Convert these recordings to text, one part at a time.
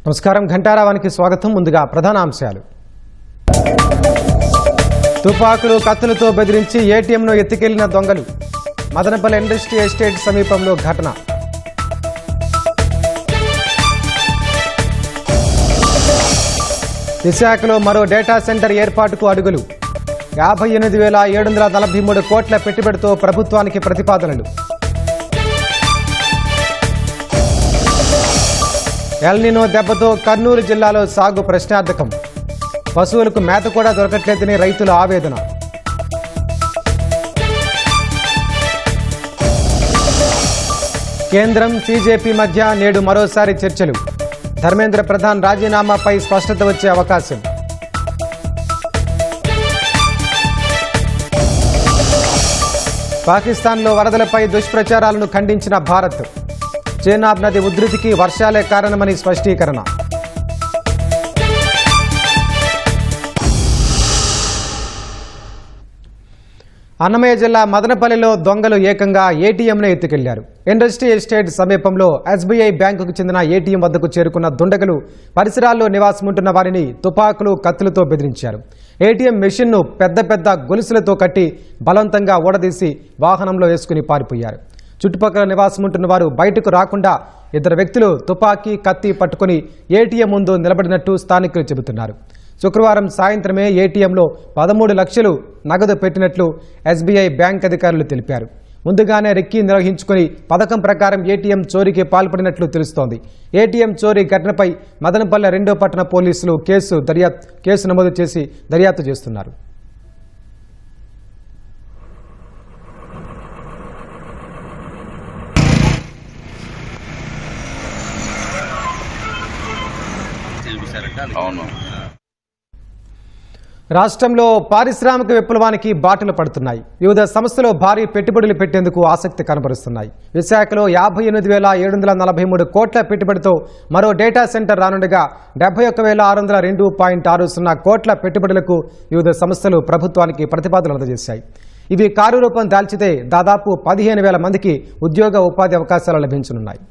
నమస్కారం. ఘంటారావానికి స్వాగతం. ముందుగా ప్రధాన అంశాలు. తుపాకులు కత్తులతో బెదిరించి ఏటీఎంను ఎత్తుకెళ్లిన దొంగలు. మదనపల్లి ఇండస్ట్రీ ఎస్టేట్ సమీపంలో ఘటన. విశాఖలో మరో డేటా సెంటర్ ఏర్పాటుకు అడుగులు. 58,743 కోట్ల పెట్టుబడితో ప్రభుత్వానికి ప్రతిపాదనలు. ఎల్నినో దెబ్బతో కర్నూలు జిల్లాలో సాగు ప్రశ్నార్థకం. పశువులకు మేత కూడా దొరకట్లేదని రైతుల ఆవేదన. కేంద్రం సీజేపీ మధ్య నేడు మరోసారి చర్చలు. ధర్మేంద్ర ప్రధాన్ రాజీనామాపై స్పష్టత వచ్చే అవకాశం. పాకిస్తాన్లో వరదలపై దుష్ప్రచారాలను ఖండించిన భారత్. చేనాబ్ నది ఉధృతికి వర్షాలే కారణమని స్పష్టీకరణ. అన్నమయ్య జిల్లా మదనపల్లిలో దొంగలు ఏకంగా ఏటీఎంను ఎత్తుకెళ్లారు. ఇండస్ట్రీ ఎస్టేట్ సమీపంలో ఎస్బీఐ బ్యాంకుకు చెందిన ఏటీఎం వద్దకు చేరుకున్న దుండగులు పరిసరాల్లో నివాసముంటున్న వారిని తుపాకులు కత్తులతో బెదిరించారు. ఏటీఎం మెషిన్ను పెద్ద పెద్ద గొలుసులతో కట్టి బలవంతంగా ఊడదీసి వాహనంలో వేసుకుని పారిపోయారు. చుట్టుపక్కల నివాసముంటున్న వారు బయటకు రాకుండా ఇద్దరు వ్యక్తులు తుపాకీ కత్తి పట్టుకుని ఏటీఎం ముందు నిలబడినట్టు స్థానికులు చెబుతున్నారు. శుక్రవారం సాయంత్రమే ఏటీఎంలో 13 లక్షలు నగదు పెట్టినట్లు ఎస్బీఐ బ్యాంక్ అధికారులు తెలిపారు. ముందుగానే రెక్కీ నిర్వహించుకుని పథకం ప్రకారం ఏటీఎం చోరీకి పాల్పడినట్లు తెలుస్తోంది. ఏటీఎం చోరీ ఘటనపై మదనపల్లె 2వ పట్టణ పోలీసులు కేసు నమోదు చేసి దర్యాప్తు చేస్తున్నారు. రాష్ట్రంలో పారిశ్రామిక విప్లవానికి బాటలు పడుతున్నాయి. వివిధ సంస్థలు భారీ పెట్టుబడులు పెట్టేందుకు ఆసక్తి కనబరుస్తున్నాయి. విశాఖలో 58,743 కోట్ల పెట్టుబడితో మరో డేటా సెంటర్ రానుండగా 71,602.60 కోట్ల పెట్టుబడులకు వివిధ సంస్థలు ప్రభుత్వానికి ప్రతిపాదనలు అందజేశాయి. ఇవి కార్యరూపం దాల్చితే దాదాపు 15,000 మందికి ఉద్యోగ ఉపాధి అవకాశాలు లభించనున్నాయి.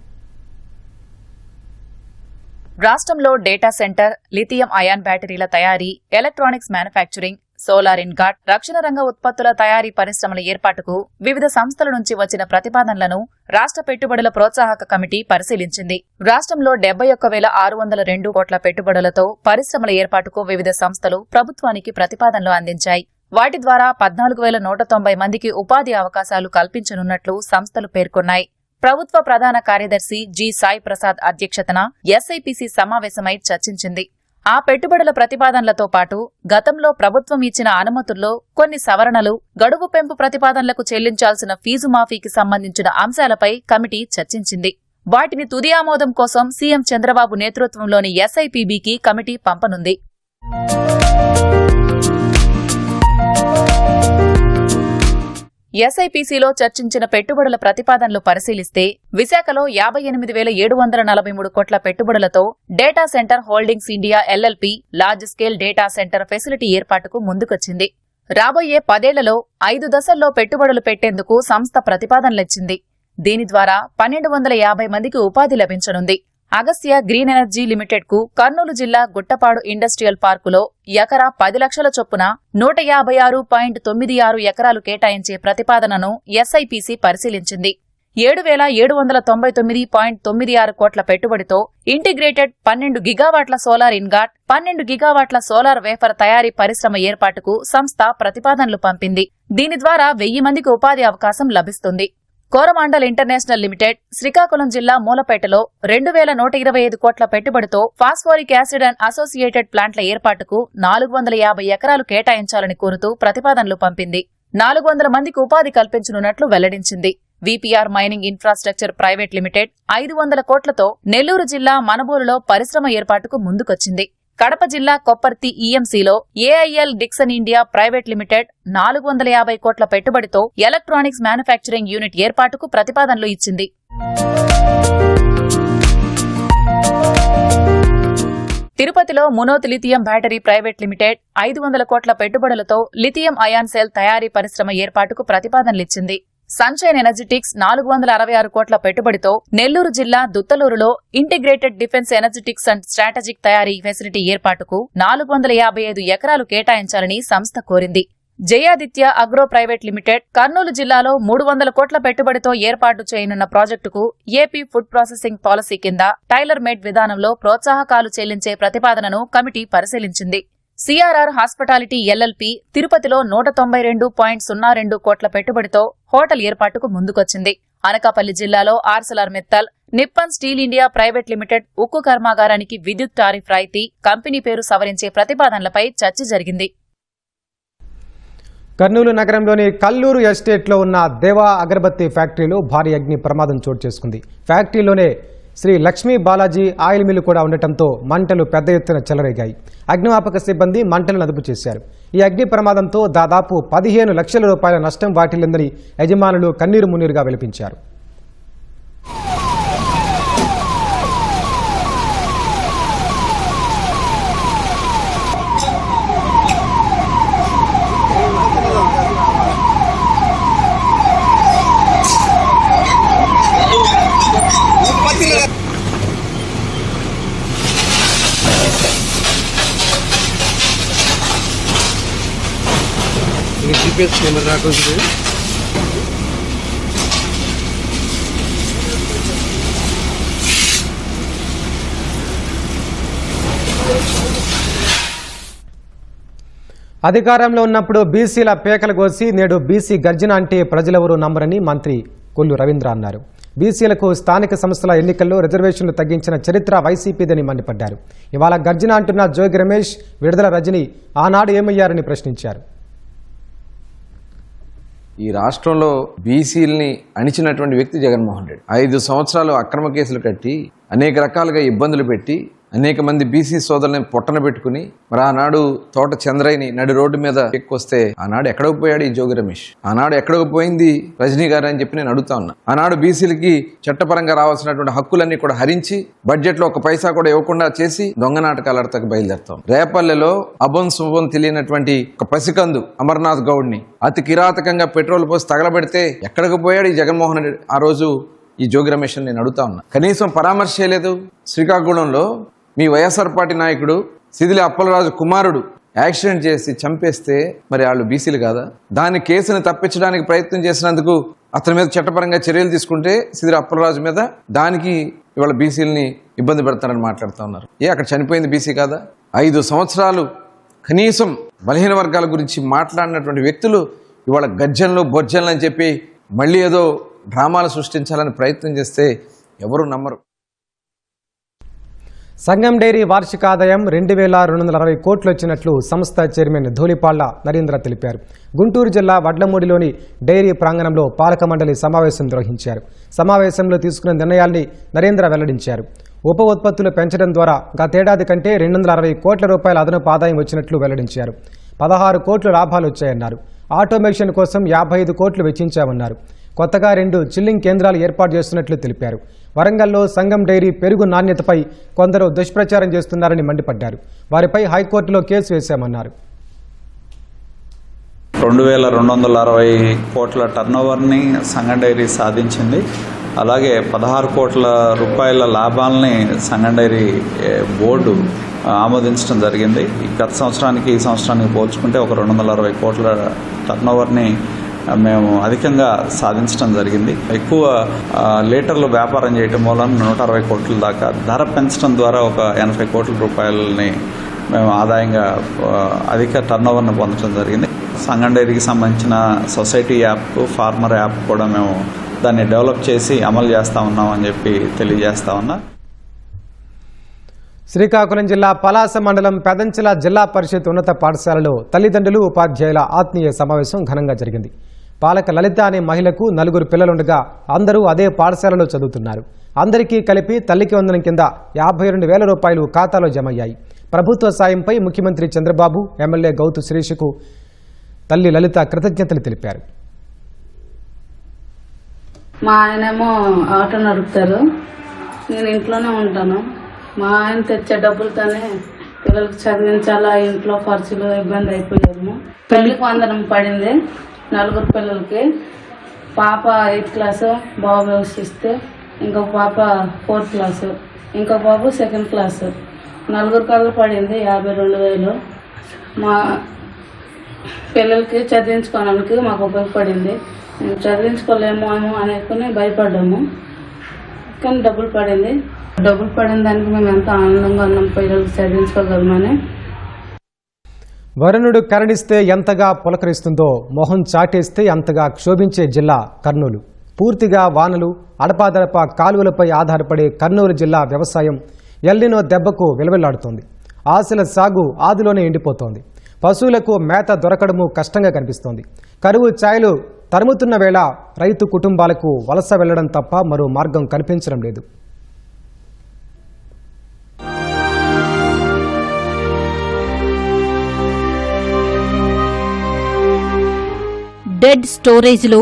రాష్ట్రంలో డేటా సెంటర్, లిథియం అయాన్ బ్యాటరీల తయారీ, ఎలక్ట్రానిక్స్ మ్యానుఫ్యాక్చరింగ్, సోలార్ ఇన్గాట్, రక్షణ రంగ ఉత్పత్తుల తయారీ పరిశ్రమల ఏర్పాటుకు వివిధ సంస్థల నుంచి వచ్చిన ప్రతిపాదనలను రాష్ట్ర పెట్టుబడుల ప్రోత్సాహక కమిటీ పరిశీలించింది. రాష్ట్రంలో 71,602 కోట్ల పెట్టుబడులతో పరిశ్రమల ఏర్పాటుకు వివిధ సంస్థలు ప్రభుత్వానికి ప్రతిపాదనలు అందించాయి. వాటి ద్వారా 14,190 మందికి ఉపాధి అవకాశాలు కల్పించనున్నట్లు సంస్థలు పేర్కొన్నాయి. ప్రభుత్వ ప్రధాన కార్యదర్శి జి సాయి ప్రసాద్ అధ్యక్షతన ఎస్ఐపిసి సమావేశమై చర్చించింది. ఆ పెట్టుబడుల ప్రతిపాదనలతో పాటు గతంలో ప్రభుత్వం ఇచ్చిన అనుమతుల్లో కొన్ని సవరణలు, గడువు పెంపు ప్రతిపాదనలకు చెల్లించాల్సిన ఫీజు మాఫీకి సంబంధించిన అంశాలపై కమిటీ చర్చించింది. వాటిని తుది ఆమోదం కోసం సీఎం చంద్రబాబు నేతృత్వంలోని ఎస్ఐపిబికి కమిటీ పంపనుంది. ఎస్ఐపిసిలో చర్చించిన పెట్టుబడుల ప్రతిపాదనలు పరిశీలిస్తే విశాఖలో 58,743 కోట్ల పెట్టుబడులతో data centre holdings India LLP large scale data centre facility ఏర్పాటుకు ముందుకొచ్చింది. రాబోయే 10 ఏళ్లలో 5 దశల్లో పెట్టుబడులు పెట్టేందుకు సంస్థ ప్రతిపాదనలిచ్చింది. దీని ద్వారా 1,250 మందికి ఉపాధి లభించనుంది. అగస్త్య గ్రీన్ ఎనర్జీ లిమిటెడ్ కు కర్నూలు జిల్లా గుట్టపాడు ఇండస్ట్రియల్ పార్కులో ఎకరా 10 లక్షల చొప్పున 156.96 ఎకరాలు కేటాయించే ప్రతిపాదనను ఎస్ఐపిసి పరిశీలించింది. 7,799.96 కోట్ల పెట్టుబడితో ఇంటిగ్రేటెడ్ 12 గిగావాట్ల సోలార్ ఇన్గాట్, 12 గిగావాట్ల సోలార్ వేఫర్ తయారీ పరిశ్రమ ఏర్పాటుకు సంస్థ ప్రతిపాదనలు పంపింది. దీని ద్వారా 1000 మందికి ఉపాధి అవకాశం లభిస్తుంది. కోరమాండల్ ఇంటర్నేషనల్ లిమిటెడ్ శ్రీకాకుళం జిల్లా మూలపేటలో 2,125 కోట్ల పెట్టుబడితో ఫాస్ఫోరిక్ యాసిడ్ అండ్ అసోసియేటెడ్ ప్లాంట్ల ఏర్పాటుకు 450 ఎకరాలు కేటాయించాలని కోరుతూ ప్రతిపాదనలు పంపింది. 400 మందికి ఉపాధి కల్పించనున్నట్లు వెల్లడించింది. VPR mining infrastructure private limited 500 కోట్లతో నెల్లూరు జిల్లా మనుబోలులో పరిశ్రమ ఏర్పాటుకు ముందుకొచ్చింది. కడప జిల్లా కొప్పర్తి ఈఎంసీలో AIL Dixon India private limited 450 కోట్ల పెట్టుబడితో ఎలక్ట్రానిక్స్ మ్యానుఫ్యాక్చరింగ్ యూనిట్ ఏర్పాటుకు ప్రతిపాదనలు ఇచ్చింది. తిరుపతిలో Munot lithium battery private limited 500 కోట్ల పెట్టుబడులతో లిథియం అయాన్ సెల్ తయారీ పరిశ్రమ ఏర్పాటుకు ప్రతిపాదనలిచ్చింది. సన్షైన్ ఎనర్జెటిక్స్ 466 కోట్ల పెట్టుబడితో నెల్లూరు జిల్లా దుత్తలూరులో integrated defence energetics and strategic తయారీ ఫెసిలిటీ ఏర్పాటుకు 455 ఎకరాలు కేటాయించాలని సంస్థ కోరింది. Jayaditya agro private limited Kurnool జిల్లాలో 300 కోట్ల పెట్టుబడితో ఏర్పాటు చేయనున్న ప్రాజెక్టుకు ఏపీ ఫుడ్ ప్రాసెసింగ్ పాలసీ కింద టైలర్ మేడ్ విధానంలో ప్రోత్సాహకాలు చెల్లించే ప్రతిపాదనను కమిటీ పరిశీలించింది. సిఆర్ఆర్ హాస్పిటాలిటీ ఎల్ఎల్పీ తిరుపతిలో 192.02 కోట్ల పెట్టుబడితో హోటల్ ఏర్పాటుకు ముందుకొచ్చింది. అనకాపల్లి జిల్లాలో Arcelor Mittal, Nippon steel India private limited ఉక్కు కర్మాగారానికి విద్యుత్ టారిఫ్ రాయితీ, కంపెనీ పేరు సవరించే ప్రతిపాదనలపై చర్చ జరిగింది. కర్నూలు నగరంలోని కల్లూరు ఎస్టేట్లో ఉన్న దేవా అగరబత్తి ఫ్యాక్టరీలో భారీ అగ్ని ప్రమాదం చోటు చేసుకుంది. ఫ్యాక్టరీలోనే శ్రీ లక్ష్మీ బాలాజీ ఆయిల్ మిల్లు కూడా ఉండటంతో మంటలు పెద్ద ఎత్తున చెలరేగాయి. అగ్నిమాపక సిబ్బంది మంటలను అదుపు చేశారు. ఈ అగ్ని ప్రమాదంతో దాదాపు 15 లక్షల రూపాయల నష్టం వాటిల్లిందని యజమానులు కన్నీరు మున్నీరుగా విలపించారు. GPS कैमरा को అధికారంలో ఉన్నప్పుడు బీసీల పేకలు కోసి నేడు బీసీ గర్జన అంటే ప్రజలెవరూ నమ్మరని మంత్రి కొల్లు రవీంద్ర అన్నారు. బీసీలకు స్థానిక సంస్థల ఎన్నికల్లో రిజర్వేషన్లు తగ్గించిన చరిత్ర వైసీపీదని మండిపడ్డారు. ఇవాళ గర్జన అంటున్న జోగి రమేష్, విడుదల రజని ఆనాడు ఏమయ్యారని ప్రశ్నించారు. ఈ రాష్ట్రంలో బీసీలని అణిచినటువంటి వ్యక్తి జగన్మోహన్ రెడ్డి. 5 సంవత్సరాలు అక్రమ కేసులు కట్టి అనేక రకాలుగా ఇబ్బందులు పెట్టి అనేక మంది బీసీ సోదరులను పొట్టన పెట్టుకుని మరి ఆనాడు తోట చంద్రయ్యని నడి రోడ్డు మీద ఎక్కువస్తే ఆనాడు ఎక్కడికి పోయాడు ఈ జోగి రమేష్? ఆనాడు ఎక్కడికి పోయింది రజనీ గారు అని చెప్పి నేను అడుగుతా ఉన్నా. ఆనాడు బీసీలకి చట్టపరంగా రావాల్సినటువంటి హక్కులన్నీ కూడా హరించి బడ్జెట్ లో 1 పైసా కూడా ఇవ్వకుండా చేసి దొంగ నాటకాలు ఆడతాకు బయలుదేరుతాం. రేపల్లెలో అభం శుభం తెలియనటువంటి ఒక పసికందు అమర్నాథ్ గౌడ్ని అతి కిరాతకంగా పెట్రోల్ పోసి తగలబెడితే ఎక్కడికి పోయాడు ఈ జగన్మోహన్ రెడ్డి? ఆ రోజు ఈ జోగి రమేష్ నేను అడుగుతా ఉన్నా. కనీసం పరామర్శ చేయలేదు. శ్రీకాకుళంలో మీ వైఎస్ఆర్ పార్టీ నాయకుడు సిదిలి అప్పలరాజు కుమారుడు యాక్సిడెంట్ చేసి చంపేస్తే మరి వాళ్ళు బీసీలు కాదా? దాని కేసును తప్పించడానికి ప్రయత్నం చేసినందుకు అతని మీద చట్టపరంగా చర్యలు తీసుకుంటే సిదిలి అప్పలరాజు మీద దానికి ఇవాళ బీసీలని ఇబ్బంది పెడతారని మాట్లాడుతూ ఉన్నారు. అక్కడ చనిపోయింది బీసీ కాదా? 5 సంవత్సరాలు కనీసం బలహీన వర్గాల గురించి మాట్లాడినటువంటి వ్యక్తులు ఇవాళ గర్జనలు బొజ్జనలు అని చెప్పి మళ్ళీ ఏదో డ్రామాలు సృష్టించాలని ప్రయత్నం చేస్తే ఎవరు నమ్మరు. సంగం డైరీ వార్షిక ఆదాయం 2260 కోట్లు వచ్చినట్లు సంస్థ చైర్మన్ ధూళిపాళ్ల నరేంద్ర తెలిపారు. గుంటూరు జిల్లా వడ్లమూడిలోని డైరీ ప్రాంగణంలో పాలక మండలి సమావేశం నిర్వహించారు. సమావేశంలో తీసుకున్న నిర్ణయాల్ని నరేంద్ర వెల్లడించారు. ఉప ఉత్పత్తులు పెంచడం ద్వారా గతేడాది కంటే 260 కోట్ల రూపాయల అదనపు ఆదాయం వచ్చినట్లు వెల్లడించారు. 16 కోట్లు లాభాలు వచ్చాయన్నారు. ఆటోమేషన్ కోసం 55 కోట్లు వెచ్చించామన్నారు. కొత్తగా 2 చిల్లింగ్ కేంద్రాలు ఏర్పాటు చేస్తున్నట్లు తెలిపారు. వరంగల్లో సంగం డైరీ పెరుగు నాణ్యతపై కొందరు దుష్ప్రచారం చేస్తున్నారని మండిపడ్డారు. వారిపై హైకోర్టులో కేసు వేశామన్నారు. 2260 కోట్ల టర్నోవర్ని సంగం డైరీ సాధించింది. అలాగే 16 కోట్ల రూపాయల లాభాలని సంగం డైరీ బోర్డు ఆమోదించడం జరిగింది. గత సంవత్సరానికి ఈ సంవత్సరానికి పోల్చుకుంటే ఒక 260 కోట్ల టర్నోవర్ని మేము అధికంగా సాధించడం జరిగింది. ఎక్కువ లీటర్లు వ్యాపారం చేయటం మూలన 160 కోట్ల దాకా, ధర పెంచడం ద్వారా ఒక 80 కోట్ల రూపాయలని మేము ఆదాయంగా అధిక టర్నోవర్ని పొందడం జరిగింది. సంగం డైరీకి సంబంధించిన సొసైటీ యాప్, ఫార్మర్ యాప్ కూడా మేము దాన్ని డెవలప్ చేసి అమలు చేస్తా ఉన్నామని చెప్పి తెలియజేస్తా ఉన్నా. శ్రీకాకుళం జిల్లా పలాస మండలం పెదంచెల జిల్లా పరిషత్ ఉన్నత పాఠశాలలో తల్లిదండ్రులు, ఉపాధ్యాయుల ఆత్మీయ సమావేశం ఘనంగా జరిగింది. పాలక లలిత అనే మహిళకు 4 పిల్లలుండగా అందరూ అదే పాఠశాలలో చదువుతున్నారు. అందరికీ కలిపి తల్లికి వందనం కింద 52,000 రూపాయలు ఖాతాలో జమయ్యాయి. ప్రభుత్వ సాయంపై ముఖ్యమంత్రి చంద్రబాబు, ఎమ్మెల్యే గౌతు శ్రీషుకు తల్లి లలిత కృతజ్ఞతలు తెలిపారు. మా ఆయనేమో ఆటో నడుపుతారు, నేను ఇంట్లోనే ఉంటాను. మా ఆయన తెచ్చే డబ్బులతోనే పిల్లలకు చదివించాలా, ఇంట్లో ఖర్చులు ఇబ్బంది అయిపోయాము. పెళ్లికి వందనం పడింది 4 పిల్లలకి. పాప 8th క్లాసు, బాబు 6th, ఇంకొక పాప 4th క్లాసు, ఇంకొక బాబు 2nd క్లాసు. 4 కళ్ళు పడింది 52,000. మా పిల్లలకి చదివించుకోవడానికి మాకు ఉపయోగపడింది. మేము చదివించుకోలేమో అనుకుని భయపడ్డాము, కానీ డబ్బులు పడింది. డబ్బులు పడిన దానికి మేము ఎంతో ఆనందంగా ఉన్నాం, పిల్లలకి చదివించుకోగలమని. వరుణుడు కరుణిస్తే ఎంతగా పులకరిస్తుందో మొహం చాటేస్తే అంతగా క్షోభించే జిల్లా కర్నూలు. పూర్తిగా వానలు, అడపాదడపా కాలువలపై ఆధారపడే కర్నూలు జిల్లా వ్యవసాయం ఎల్నినో దెబ్బకు విలవిల్లాడుతోంది. ఆశల సాగు ఆదిలోనే ఎండిపోతోంది. పశువులకు మేత దొరకడము కష్టంగా కనిపిస్తోంది. కరువు ఛాయలు తరుముతున్న వేళ రైతు కుటుంబాలకు వలస వెళ్లడం తప్ప మరో మార్గం కనిపించడం లేదు. డెడ్ స్టోరేజ్లో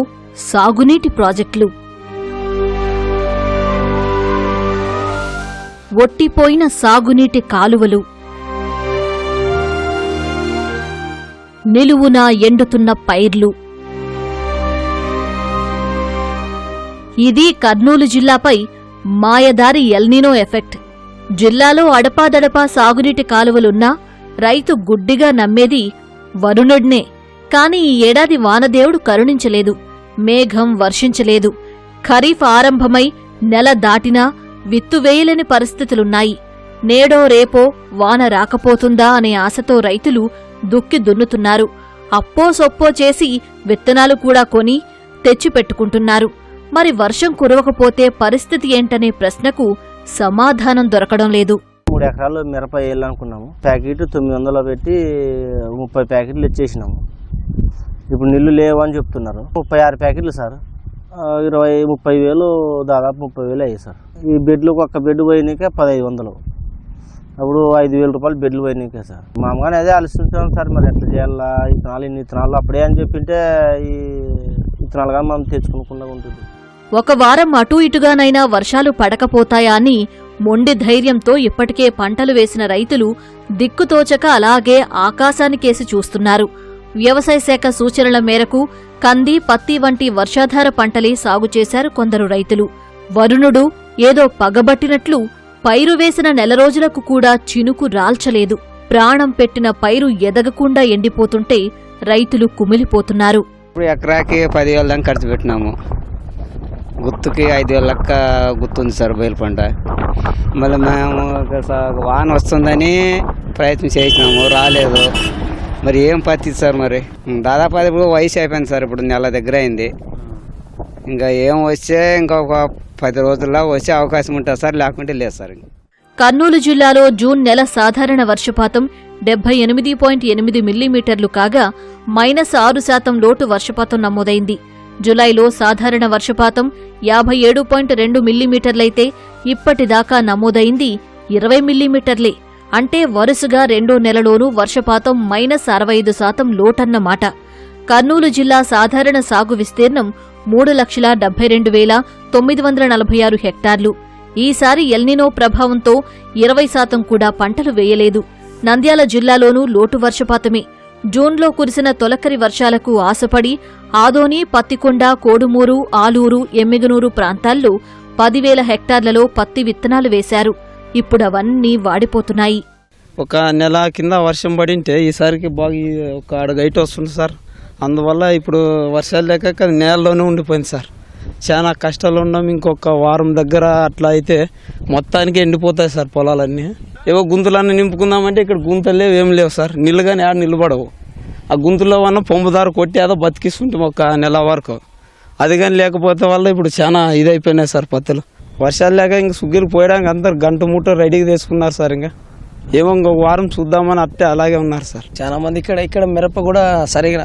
సాగునీటి ప్రాజెక్టులు, ఒట్టిపోయిన సాగునీటి కాలువలు, నిలువునా ఎండుతున్న పైర్లు. ఇది కర్నూలు జిల్లాపై మాయదారి ఎల్నినో ఎఫెక్ట్. జిల్లాలో అడపాదడపా సాగునీటి కాలువలున్నా రైతు గుడ్డిగా నమ్మేది వరుణుడినే. కాని ఈ ఏడాది వానదేవుడు కరుణించలేదు, మేఘం వర్షించలేదు. ఖరీఫ్ ఆరంభమై నెల దాటినా విత్తువేయలేని పరిస్థితులున్నాయి. నేడో రేపో వాన రాకపోతుందా అనే ఆశతో రైతులు దుక్కి దున్నుతున్నారు. అప్పో సొప్పో చేసి విత్తనాలు కూడా కొని తెచ్చిపెట్టుకుంటున్నారు. మరి వర్షం కురవకపోతే పరిస్థితి ఏంటనే ప్రశ్నకు సమాధానం దొరకడం లేదు. 3 ఎకరాలు మిరప వేయాలనుకున్నాము. ప్యాకెట్ 900 పెట్టి 30 ప్యాకెట్లు ఇచ్చేసినాము. ఇప్పుడు నీళ్లు లేవు అని చెప్తున్నారు. 36 ప్యాకెట్లు సార్, 20-30 వేలు, దాదాపు 30 వేలు అయ్యాయి సార్. ఈ బెడ్లు ఒక్క బెడ్ పోయినాకే 1500, అప్పుడు 5,000 రూపాయలు బెడ్లు పోయినాకే సార్. మామూలుగానే అదే ఆలోచించాం సార్, మరి ఎట్లా చేయాలా, ఇన్ని విత్తనాలు అప్పుడే అని చెప్పింటే ఈ విత్తనాలు కానీ మనం తెచ్చుకోకుండా ఉంటుంది. ఒక వారం అటూ ఇటుగానైనా వర్షాలు పడకపోతాయా అని మొండి ధైర్యంతో ఇప్పటికే పంటలు వేసిన రైతులు దిక్కుతోచక అలాగే ఆకాశానికేసి చూస్తున్నారు. వ్యవసాయ శాఖ సూచనల మేరకు కంది, పత్తి వంటి వర్షాధార పంటలే సాగు చేశారు కొందరు రైతులు. వరుణుడు ఏదో పగబట్టినట్లు పైరు వేసిన నెల రోజులకు కూడా చినుకు రాల్చలేదు. ప్రాణం పెట్టిన పైరు ఎదగకుండా ఎండిపోతుంటే రైతులు కుమిలిపోతున్నారు. ఇప్పుడు ఎకరాకి 10,000 దాకా ఖర్చు పెట్టినాము. గుత్తుకి 5,000 లెక్క గుర్తుంది సార్ బయలు పంట. మళ్ళీ మేము వాన వస్తుందని ప్రయత్నం చేసినాము, రాలేదు. మరి ఏం పత్తి సార్, మరి దాదాపు అది ఇప్పుడు వయసు అయిపోయింది సార్, ఇప్పుడు నెల దగ్గర అయింది. ఇంకా ఏం వస్తే ఇంకొక 10 రోజుల్లో వచ్చే అవకాశం ఉంటుంది సార్, లేకుంటే లేదు సార్. కర్నూలు జిల్లాలో జూన్ నెల సాధారణ వర్షపాతం 78.8 మిల్లీమీటర్లు కాగా -6% లోటు వర్షపాతం నమోదైంది. జులైలో సాధారణ వర్షపాతం 57.2 మిల్లీమీటర్లైతే ఇప్పటిదాకా నమోదైంది 20 మిల్లీమీటర్లే. అంటే వరుసగా రెండో నెలలోనూ వర్షపాతం -65% లోటన్నమాట. కర్నూలు జిల్లా సాధారణ సాగు విస్తీర్ణం 3,72,946 హెక్టార్లు. ఈసారి ఎల్నినో ప్రభావంతో 20% కూడా పంటలు వేయలేదు. నంద్యాల జిల్లాలోనూ లోటు వర్షపాతమే. జూన్లో కురిసిన తొలకరి వర్షాలకు ఆశపడి ఆదోని, పత్తికొండ, కోడుమూరు, ఆలూరు, ఎమ్మిగనూరు ప్రాంతాల్లో 10,000 హెక్టార్లలో పత్తి విత్తనాలు వేశారు. ఇప్పుడవన్నీ వాడిపోతున్నాయి. ఒక నెల కింద వర్షం పడింటే ఈసారికి బాగా ఒక అడుగైట్ వస్తుంది సార్. అందువల్ల ఇప్పుడు వర్షాలు లేక నేలలోనే ఉండిపోయింది సార్. చాలా కష్టాలు ఉన్నాం. ఇంకొక వారం దగ్గర అట్లా అయితే మొత్తానికి ఎండిపోతాయి సార్ పొలాలన్నీ. ఏవో గుంతులన్నీ నింపుకుందామంటే ఇక్కడ గుంతలు లేవు, ఏం లేవు సార్. నీళ్ళు కానీ ఆడ నిలబడవు. ఆ గుంతుల్లో ఉన్న పొంపుదారు కొట్టి ఏదో బతికిస్తుంటాం ఒక నెల వరకు. అది కానీ లేకపోతే వల్ల ఇప్పుడు చాలా ఇదైపోయినాయి సార్ పత్తులు. వర్షాలు లేక ఇంక సుగ్గిలు పోయడానికి అందరు గంట మూట రెడీగా తీసుకున్నారు సార్. ఇంకా ఏమో ఇంకొక వారం చూద్దామని అట్టే అలాగే ఉన్నారు సార్. చాలా మంది ఇక్కడ మిరప కూడా సరిగా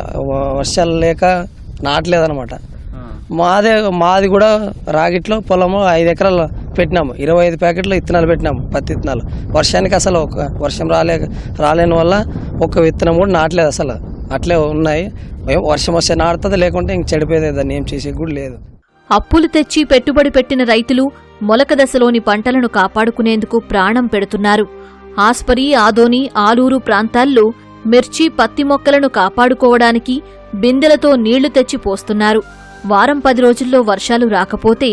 వర్షాలు లేక నాటలేదన్నమాట. మాది కూడా రాగిట్లో పొలము 5 ఎకరాలు పెట్టినాము. 25 ప్యాకెట్లు విత్తనాలు పెట్టినాము, పత్తి విత్తనాలు. వర్షానికి అసలు ఒక వర్షం రాలేని వల్ల ఒక విత్తనం కూడా నాటలేదు అసలు. అట్లే ఉన్నాయి. వర్షం వస్తే నాటుతుంది, లేకుంటే ఇంక చెడిపోయేది, దాన్ని ఏం చేసే కూడా లేదు. అప్పులు తెచ్చి పెట్టుబడి పెట్టిన రైతులు మొలక దశలోని పంటలను కాపాడుకునేందుకు ప్రాణం పెడుతున్నారు. ఆస్పరి, ఆదోని, ఆలూరు ప్రాంతాల్లో మిర్చి, పత్తి మొక్కలను కాపాడుకోవడానికి బిందెలతో నీళ్లు తెచ్చి పోస్తున్నారు. వారం 10 రోజుల్లో వర్షాలు రాకపోతే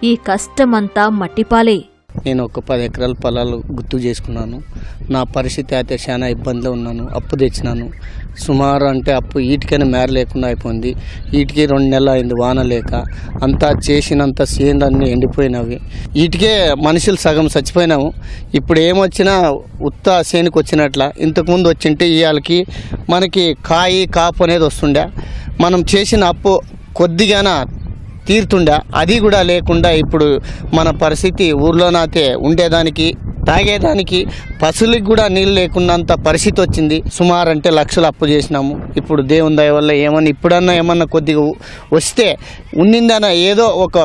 ఈ కష్టమంతా మట్టిపాలే. నేను ఒక 10 ఎకరాల పొలాలు గుర్తు చేసుకున్నాను. నా పరిస్థితి అయితే చాలా ఇబ్బందిలో ఉన్నాను. అప్పు తెచ్చినాను. సుమారు అంటే అప్పు ఈటికైనా మేర లేకుండా అయిపోయింది. ఈటికి 2 నెలలు అయింది వాన లేక. అంతా చేసినంత చేనులన్నీ ఎండిపోయినవి. ఈటికే మనుషులు సగం చచ్చిపోయినాము. ఇప్పుడు ఏమొచ్చినా ఉత్త చేనుకు వచ్చినట్ల. ఇంతకుముందు వచ్చింటే ఇవాళకి మనకి కాపు అనేది వస్తుండే. మనం చేసిన అప్పు కొద్దిగానా తీరుతుండే. అది కూడా లేకుండా ఇప్పుడు మన పరిస్థితి ఊర్లోనైతే ఉండేదానికి తాగేదానికి పశువులకు కూడా నీళ్ళు లేకున్నంత పరిస్థితి వచ్చింది. సుమారు అంటే లక్షలు అప్పు చేసినాము. ఇప్పుడు దేవుని దయ వల్ల ఇప్పుడన్నా ఏమన్నా కొద్దిగా వస్తే ఉన్నిందన్నా ఏదో ఒక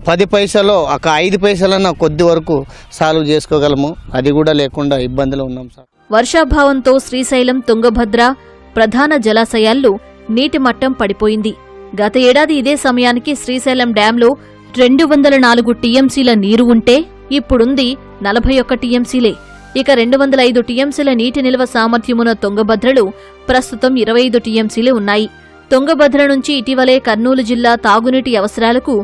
10 పైసలో ఒక 5 పైసలన్నా కొద్ది వరకు సాల్వ్ చేసుకోగలము. అది కూడా లేకుండా ఇబ్బందులు ఉన్నాం సార్. వర్షాభావంతో శ్రీశైలం, తుంగభద్ర ప్రధాన జలాశయాల్లో నీటి మట్టం పడిపోయింది. గత ఏడాది ఇదే సమయానికి శ్రీశైలం డ్యాంలో 204 టీఎంసీల నీరు ఉంటే ఇప్పుడుంది 41 టీఎంసీలే. ఇక 205 టీఎంసీల నీటి నిల్వ సామర్థ్యమున్న తుంగభద్రలో ప్రస్తుతం 25 టీఎంసీలే ఉన్నాయి. తుంగభద్ర నుంచి ఇటీవలే కర్నూలు జిల్లా తాగునీటి అవసరాలకు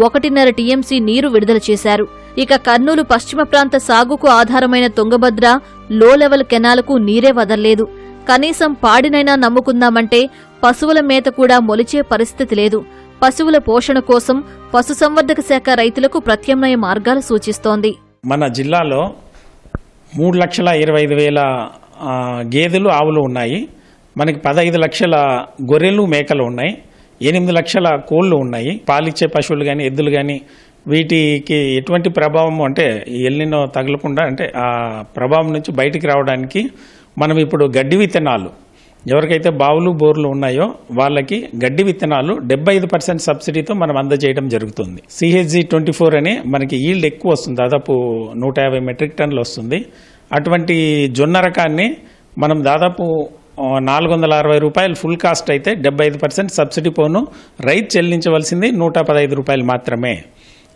1.5 టీఎంసీ నీరు విడుదల చేశారు. ఇక కర్నూలు పశ్చిమ ప్రాంత సాగుకు ఆధారమైన తుంగభద్ర లో లెవెల్ కెనాలకు నీరే వదల్లేదు. కనీసం పాడినైనా నమ్ముకుందామంటే పశువుల మేత కూడా మొలిచే పరిస్థితి లేదు. పశువుల పోషణ కోసం పశుసంవర్ధక శాఖ రైతులకు ప్రత్యామ్నాయ మార్గాలు సూచిస్తోంది. మన జిల్లాలో 3,25,000 గేదెలు, ఆవులు ఉన్నాయి. మనకి 15 లక్షల గొర్రెలు, మేకలు ఉన్నాయి. 8 లక్షల కోళ్లు ఉన్నాయి. పాలిచ్చే పశువులు కానీ, ఎద్దులు కానీ వీటికి ఎటువంటి ప్రభావం అంటే ఎల్నినో తగలకుండా అంటే ఆ ప్రభావం నుంచి బయటికి రావడానికి మనం ఇప్పుడు గడ్డి విత్తనాలు, ఎవరికైతే బావులు, బోర్లు ఉన్నాయో వాళ్ళకి గడ్డి విత్తనాలు 75% సబ్సిడీతో మనం అందజేయడం జరుగుతుంది. CHG-24 అని మనకి ఈల్డ్ ఎక్కువ వస్తుంది, దాదాపు 150 మెట్రిక్ టన్నులు వస్తుంది. అటువంటి జొన్న రకాన్ని మనం దాదాపు 460 రూపాయలు ఫుల్ కాస్ట్ అయితే 75% సబ్సిడీ పోను రైతు చెల్లించవలసింది 115 రూపాయలు మాత్రమే.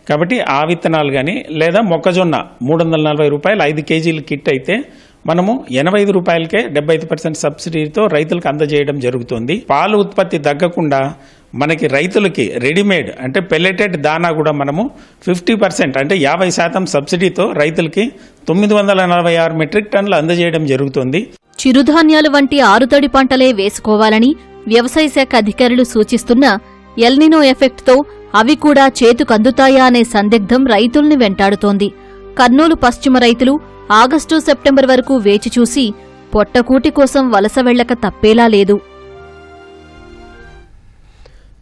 కాబట్టి ఆ విత్తనాలు కానీ లేదా మొక్కజొన్న 340 రూపాయలు 5 కేజీల కిట్ అయితే మనము 85 రూపాయలకే 75% సబ్సిడీతో రైతులకు అందజేయడం జరుగుతుంది. పాలు ఉత్పత్తి తగ్గకుండా మనకి రైతులకి రెడీమేడ్ అంటే పెల్లెటెడ్ దానా కూడా మనము 50% అంటే 50% సబ్సిడీతో రైతులకి 946 మెట్రిక్ టన్నులు అందజేయడం జరుగుతుంది. చిరుధాన్యాలు వంటి ఆరుతడి పంటలే వేసుకోవాలని వ్యవసాయ శాఖ అధికారులు సూచిస్తున్నా ఎల్నినో ఎఫెక్ట్తో అవి కూడా చేతుకందుతాయా అనే సందిగ్ధం రైతుల్ని వెంటాడుతోంది. కర్నూలు పశ్చిమ రైతులు ఆగస్టు, సెప్టెంబర్ వరకు వేచి చూసి పొట్టకూటి కోసం వలస వెళ్లక తప్పేలా లేదు.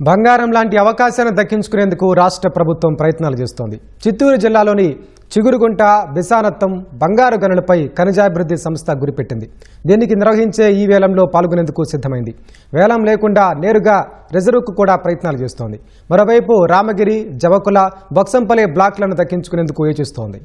బంగారం లాంటి అవకాశాన్ని దక్కించుకునేందుకు రాష్ట్ర ప్రభుత్వం ప్రయత్నాలు చేస్తోంది. చిత్తూరు జిల్లాలోని చిగురుగుంట, బిసానత్తం బంగారు గనులపై ఖనిజాభివృద్ధి సంస్థ గురిపెట్టింది. దీనికి నిర్వహించే ఈ వేలంలో పాల్గొనేందుకు సిద్ధమైంది. వేలం లేకుండా నేరుగా రిజర్వుకు కూడా ప్రయత్నాలు చేస్తోంది. మరోవైపు రామగిరి, జవకుల, బొక్సంపల్లి బ్లాక్లను దక్కించుకునేందుకు యోచిస్తోంది.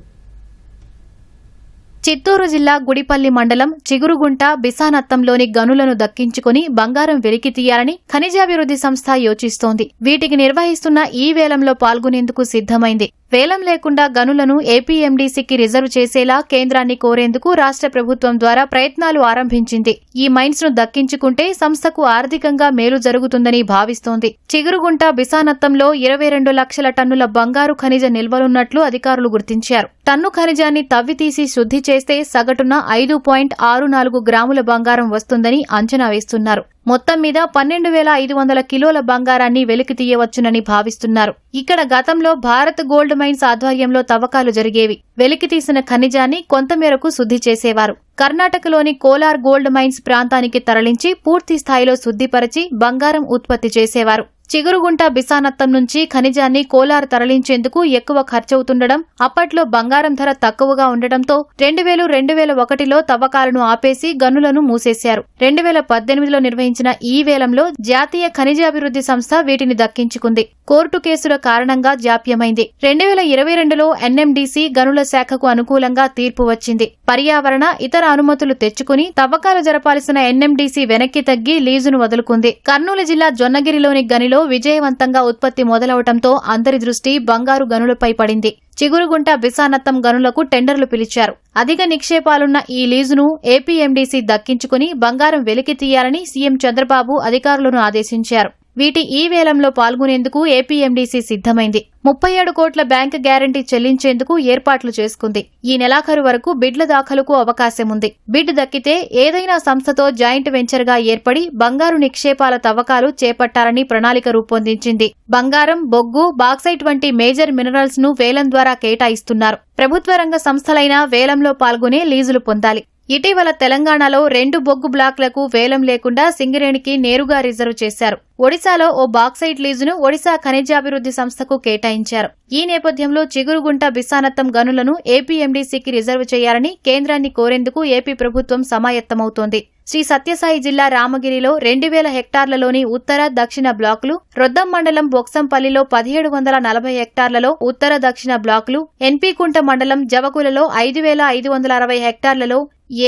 చిత్తూరు జిల్లా గుడిపల్లి మండలం చిగురుగుంట, బిసానత్తంలోని గనులను దక్కించుకుని బంగారం వెలికి తీయాలని ఖనిజాభివృద్ధి సంస్థ యోచిస్తోంది. వీటికి నిర్వహిస్తున్న ఈ వేలంలో పాల్గొనేందుకు సిద్ధమైంది. వేలం లేకుండా గనులను ఏపీఎండీసీకి రిజర్వ్ చేసేలా కేంద్రాన్ని కోరేందుకు రాష్ట్ర ప్రభుత్వం ద్వారా ప్రయత్నాలు ఆరంభించింది. ఈ మైన్స్ ను దక్కించుకుంటే సంస్థకు ఆర్థికంగా మేలు జరుగుతుందని భావిస్తోంది. చిగురుగుంట, బిసానత్తంలో 22 లక్షల టన్నుల బంగారు ఖనిజ నిల్వలున్నట్లు అధికారులు గుర్తించారు. టన్ను ఖనిజాన్ని తవ్వితీసి శుద్ధి చేస్తే సగటున 5.64 గ్రాముల బంగారం వస్తుందని అంచనా వేస్తున్నారు. మొత్తం మీద 12,500 కిలోల బంగారాన్ని వెలికి తీయవచ్చునని భావిస్తున్నారు. ఇక్కడ గతంలో భారత్ గోల్డ్ మైన్స్ ఆధ్వర్యంలో తవ్వకాలు జరిగేవి. వెలికి తీసిన ఖనిజాన్ని కొంతమేరకు శుద్ధి చేసేవారు. కర్ణాటకలోని కోలార్ గోల్డ్ మైన్స్ ప్రాంతానికి తరలించి పూర్తి స్థాయిలో శుద్ధిపరిచి బంగారం ఉత్పత్తి చేసేవారు. చిగురుగుంట, బిసానత్తం నుంచి ఖనిజాన్ని కోలార్ తరలించేందుకు ఎక్కువ ఖర్చవుతుండడం, అప్పట్లో బంగారం ధర తక్కువగా ఉండటంతో 2001లో తవ్వకాలను ఆపేసి గనులను మూసేశారు. 2018లో నిర్వహించిన ఈ వేలంలో జాతీయ ఖనిజాభివృద్ధి సంస్థ వీటిని దక్కించుకుంది. కోర్టు కేసుల కారణంగా జాప్యమైంది. 2022లో ఎన్ఎండీసీ గనుల శాఖకు అనుకూలంగా తీర్పు వచ్చింది. పర్యావరణ, ఇతర అనుమతులు తెచ్చుకుని తవ్వకాలు జరపాల్సిన ఎన్ఎండీసీ వెనక్కి తగ్గి లీజును వదులుకుంది. కర్నూలు జిల్లా జొన్నగిరిలోని గనిలో విజయవంతంగా ఉత్పత్తి మొదలవటంతో అందరి దృష్టి బంగారు గనులపై పడింది. చిగురుగుంట, బిసానత్తం గనులకు టెండర్లు పిలిచారు. అధిక నిక్షేపాలున్న ఈ లీజును ఏపీఎండీసీ దక్కించుకుని బంగారం వెలికి తీయాలని సీఎం చంద్రబాబు అధికారులను ఆదేశించారు. వీటి ఈ వేలంలో పాల్గొనేందుకు ఏపీఎండీసీ సిద్ధమైంది. 37 కోట్ల బ్యాంకు గ్యారంటీ చెల్లించేందుకు ఏర్పాట్లు చేసుకుంది. ఈ నెలాఖరు వరకు బిడ్ల దాఖలుకు అవకాశం ఉంది. బిడ్ దక్కితే ఏదైనా సంస్థతో జాయింట్ వెంచర్గా ఏర్పడి బంగారు నిక్షేపాల తవ్వకాలు చేపట్టాలని ప్రణాళిక రూపొందించింది. బంగారం, బొగ్గు, బాక్సైట్ వంటి మేజర్ మినరల్స్ ను వేలం ద్వారా కేటాయిస్తున్నారు. ప్రభుత్వ రంగ సంస్థలైన వేలంలో పాల్గొనే లీజులు పొందాలి. ఇటీవల తెలంగాణలో 2 బొగ్గు బ్లాక్లకు వేలం లేకుండా సింగరేణికి నేరుగా రిజర్వ్ చేశారు. ఒడిశాలో ఓ బాక్సైట్ లీజును ఒడిశా ఖనిజాభివృద్ధి సంస్థకు కేటాయించారు. ఈ నేపథ్యంలో చిగురుగుంట, బిసానత్తం గనులను ఏపీఎండీసీకి రిజర్వ్ చేయాలని కేంద్రాన్ని కోరేందుకు ఏపీ ప్రభుత్వం సమాయత్తమవుతోంది. శ్రీ సత్యసాయి జిల్లా రామగిరిలో 2000 హెక్టార్లలోని ఉత్తర, దక్షిణ బ్లాకులు, రొద్దం మండలం బొక్సంపల్లిలో 1740 హెక్టార్లలో ఉత్తర, దక్షిణ బ్లాకులు, ఎన్పీకుంట మండలం జవకులలో 5560 హెక్టార్లలో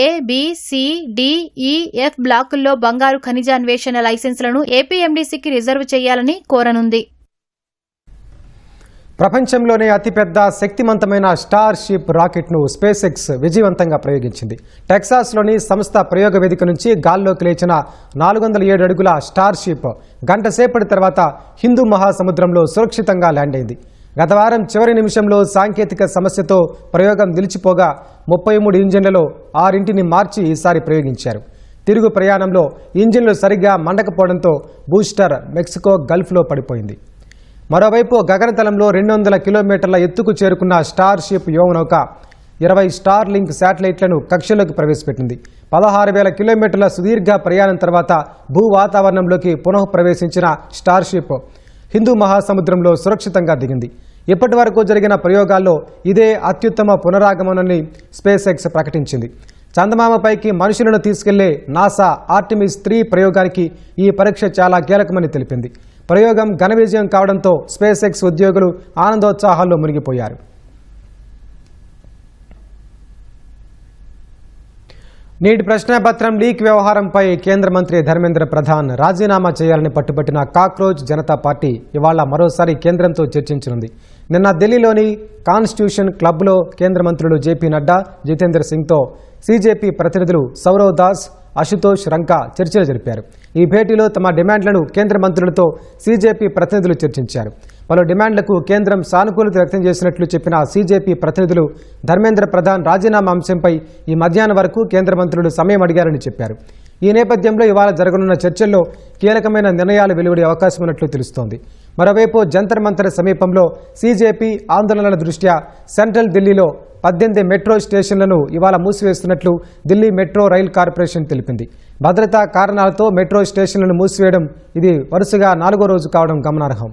ఏ, బి, సి, డి, ఈ, ఎఫ్ బ్లాకుల్లో బంగారు ఖనిజాన్వేషణ లైసెన్సులను ఏపీఎండీసీకి రిజర్వ్ చేయాలని కోరనుంది. ప్రపంచంలోనే అతిపెద్ద శక్తివంతమైన స్టార్ షిప్ రాకెట్ను స్పేస్ ఎక్స్ విజయవంతంగా ప్రయోగించింది. టెక్సాస్లోని సంస్థ ప్రయోగ వేదిక నుంచి గాల్లోకి లేచిన 407 అడుగుల స్టార్ షిప్ గంట సేపటి తర్వాత హిందూ మహాసముద్రంలో సురక్షితంగా ల్యాండ్ అయింది. గత వారం చివరి నిమిషంలో సాంకేతిక సమస్యతో ప్రయోగం నిలిచిపోగా 33 ఇంజిన్లలో 6 మార్చి ఈసారి ప్రయోగించారు. తిరుగు ప్రయాణంలో ఇంజిన్లు సరిగ్గా మండకపోవడంతో బూస్టర్ మెక్సికో గల్ఫ్లో పడిపోయింది. మరోవైపు గగనతలంలో 200 కిలోమీటర్ల ఎత్తుకు చేరుకున్న స్టార్ షిప్ వ్యోమనౌక 20 స్టార్ లింక్ శాటిలైట్లను కక్షలోకి ప్రవేశపెట్టింది. 16,000 కిలోమీటర్ల సుదీర్ఘ ప్రయాణం తర్వాత భూ వాతావరణంలోకి పునః ప్రవేశించిన స్టార్ షిప్ హిందూ మహాసముద్రంలో సురక్షితంగా దిగింది. ఇప్పటి వరకు జరిగిన ప్రయోగాల్లో ఇదే అత్యుత్తమ పునరాగమనాన్ని స్పేస్ ఎక్స్ ప్రకటించింది. చందమామపైకి మనుషులను తీసుకెళ్లే నాసా ఆర్టిమిస్ 3 ప్రయోగానికి ఈ పరీక్ష చాలా కీలకమని తెలిపింది. ప్రయోగం ఘన విజయం కావడంతో స్పేస్ ఎక్స్ ఉద్యోగులు ఆనందోత్సాహాల్లో మునిగిపోయారు. నీటి ప్రశ్నాపత్రం లీక్ వ్యవహారంపై కేంద్ర మంత్రి ధర్మేంద్ర ప్రధాన్ రాజీనామా చేయాలని పట్టుబట్టిన కాక్రోచ్ జనతా పార్టీ ఇవాళ మరోసారి కేంద్రంతో చర్చించనుంది. నిన్న ఢిల్లీలోని కాన్స్టిట్యూషన్ క్లబ్లో కేంద్ర మంత్రులు జేపీ నడ్డా, జితేంద్ర సింగ్తో సీజేపీ ప్రతినిధులు సౌరవ్ దాస్, అశుతోష్ రంకా చర్చలు జరిపారు. ఈ భేటీలో తమ డిమాండ్లను కేంద్ర మంత్రులతో సీజేపీ ప్రతినిధులు చర్చించారు. పలు డిమాండ్లకు కేంద్రం సానుకూలత వ్యక్తం చేసినట్లు చెప్పిన సీజేపీ ప్రతినిధులు ధర్మేంద్ర ప్రధాన్ రాజీనామా అంశంపై ఈ మధ్యాహ్నం వరకు కేంద్ర మంత్రులు సమయం అడిగారని చెప్పారు. ఈ నేపథ్యంలో ఇవాళ జరగనున్న చర్చల్లో కీలకమైన నిర్ణయాలు వెలువడే అవకాశం ఉన్నట్లు తెలుస్తోంది. మరోవైపు జంతర్ మంతర్ సమీపంలో సీజేపీ ఆందోళనల దృష్ట్యా సెంట్రల్ ఢిల్లీలో 18 మెట్రో స్టేషన్లను ఇవాళ మూసివేస్తున్నట్లు ఢిల్లీ మెట్రో రైల్ కార్పొరేషన్ తెలిపింది. భద్రతా కారణాలతో మెట్రో స్టేషన్లను మూసివేయడం ఇది వరుసగా 4వ రోజు కావడం గమనార్హం.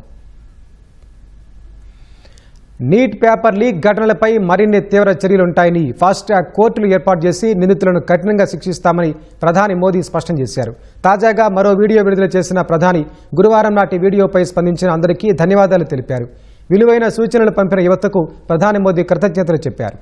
నీట్ పేపర్ లీక్ ఘటనలపై మరిన్ని తీవ్ర చర్యలుంటాయని ఫాస్ట్ ట్రాక్ కోర్టులు ఏర్పాటు చేసి నిందితులను కఠినంగా శిక్షిస్తామని ప్రధాని మోదీ స్పష్టం చేశారు. తాజాగా మరో వీడియో విడుదల చేసిన ప్రధాని గురువారం నాటి వీడియోపై స్పందించిన అందరికీ ధన్యవాదాలు తెలిపారు. విలువైన సూచనలు పంపిన యువతకు ప్రధాని మోదీ కృతజ్ఞతలు చెప్పారు.